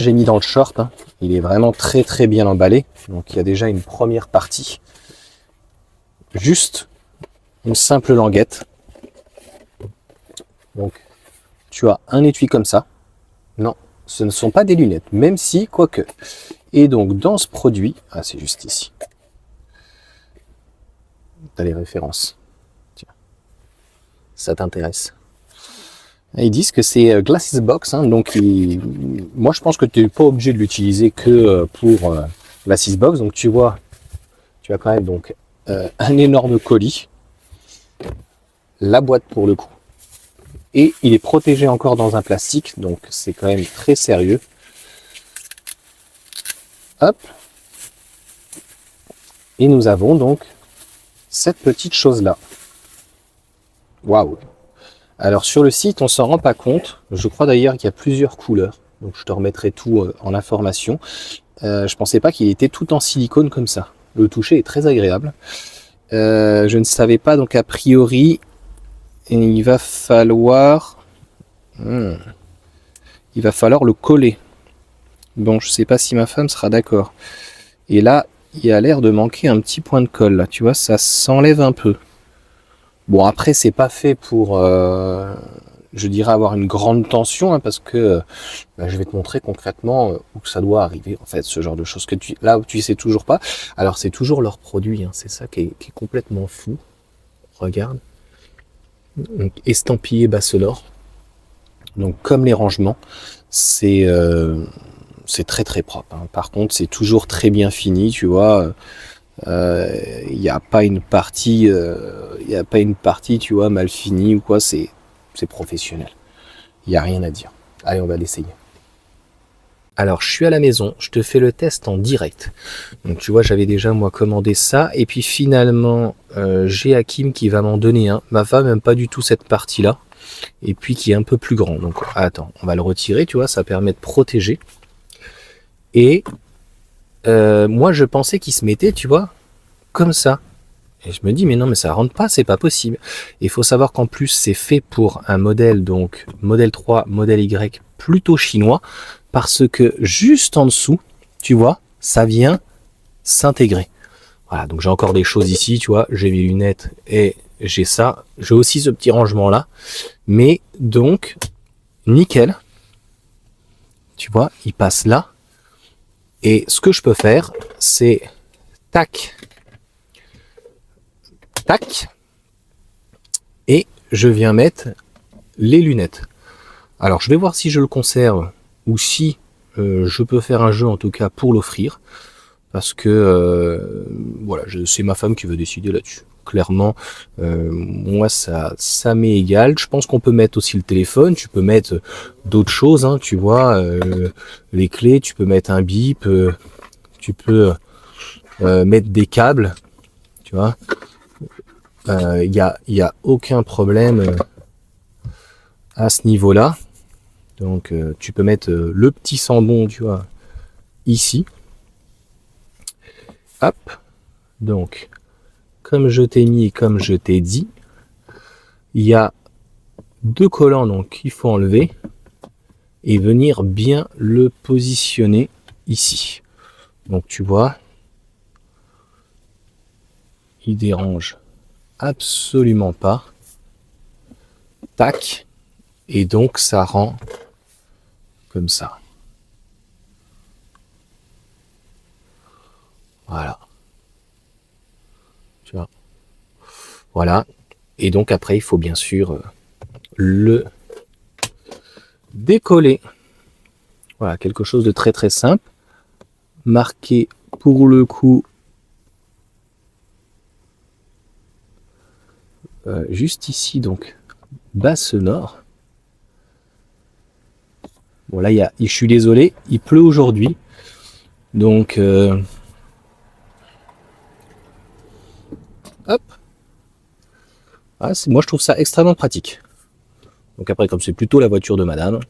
J'ai mis dans le short, hein. Il est vraiment très très bien emballé. Donc il y a déjà une première partie. Juste une simple languette. Donc tu as un étui comme ça. Non, ce ne sont pas des lunettes, même si, quoique. Et donc dans ce produit, ah c'est juste ici. Tu as les références. Tiens, ça t'intéresse. Ils disent que c'est Glasses Box, hein, donc moi je pense que tu n'es pas obligé de l'utiliser que pour Glasses Box. Donc tu vois, tu as quand même donc un énorme colis, la boîte pour le coup, et il est protégé encore dans un plastique, donc c'est quand même très sérieux. Hop, et nous avons donc cette petite chose là. Waouh! Alors sur le site, on s'en rend pas compte. Je crois d'ailleurs qu'il y a plusieurs couleurs. Donc je te remettrai tout en information. Je pensais pas qu'il était tout en silicone comme ça. Le toucher est très agréable. Je ne savais pas, donc a priori, il va falloir le coller. Bon, je sais pas si ma femme sera d'accord. Et là, il y a l'air de manquer un petit point de colle. Là, tu vois, ça s'enlève un peu. Bon, après, c'est pas fait pour, je dirais, avoir une grande tension, hein, parce que je vais te montrer concrètement où ça doit arriver, en fait, ce genre de choses que là où tu sais toujours pas. Alors, c'est toujours leur produit, hein, c'est ça qui est complètement fou. Regarde. Donc, estampillé Basselor. Donc, comme les rangements, c'est très très propre, hein. Par contre, c'est toujours très bien fini, tu vois. Il n'y a pas une partie, tu vois, mal finie ou quoi. C'est professionnel. Il n'y a rien à dire. Allez, on va l'essayer. Alors, je suis à la maison. Je te fais le test en direct. Donc, tu vois, j'avais déjà moi commandé ça. Et puis finalement, j'ai Hakim qui va m'en donner un. Ma femme n'aime pas du tout cette partie-là. Et puis qui est un peu plus grand. Donc, attends, on va le retirer. Tu vois, ça permet de protéger. Et moi, je pensais qu'il se mettait, tu vois, comme ça. Et je me dis, mais non, mais ça rentre pas, c'est pas possible. Il faut savoir qu'en plus, c'est fait pour un modèle, donc modèle 3, modèle Y, plutôt chinois, parce que juste en dessous, tu vois, ça vient s'intégrer. Voilà, donc j'ai encore des choses ici, tu vois, j'ai mes lunettes et j'ai ça. J'ai aussi ce petit rangement-là. Mais donc, nickel. Tu vois, il passe là. Et ce que je peux faire, c'est tac, tac, et je viens mettre les lunettes. Alors je vais voir si je le conserve ou si je peux faire un jeu en tout cas pour l'offrir, parce que voilà, c'est ma femme qui veut décider là-dessus. Clairement, moi ça m'est égal. Je pense qu'on peut mettre aussi le téléphone, tu peux mettre d'autres choses, hein, tu vois, les clés, tu peux mettre un bip, tu peux mettre des câbles, tu vois. Il y a aucun problème à ce niveau-là. Donc tu peux mettre le petit sambon, tu vois, ici. Hop. Donc, comme je t'ai mis et comme je t'ai dit, il y a deux collants donc qu'il faut enlever et venir bien le positionner ici. Donc tu vois, il dérange absolument pas. Tac. Et donc ça rend comme ça. Voilà. Tu vois. Voilà. Et donc après, il faut bien sûr le décoller. Voilà, quelque chose de très très simple. Marqué pour le coup juste ici, donc Basselor. Bon là, je suis désolé, il pleut aujourd'hui. Donc hop. Ah, moi je trouve ça extrêmement pratique. Donc après, comme c'est plutôt la voiture de madame,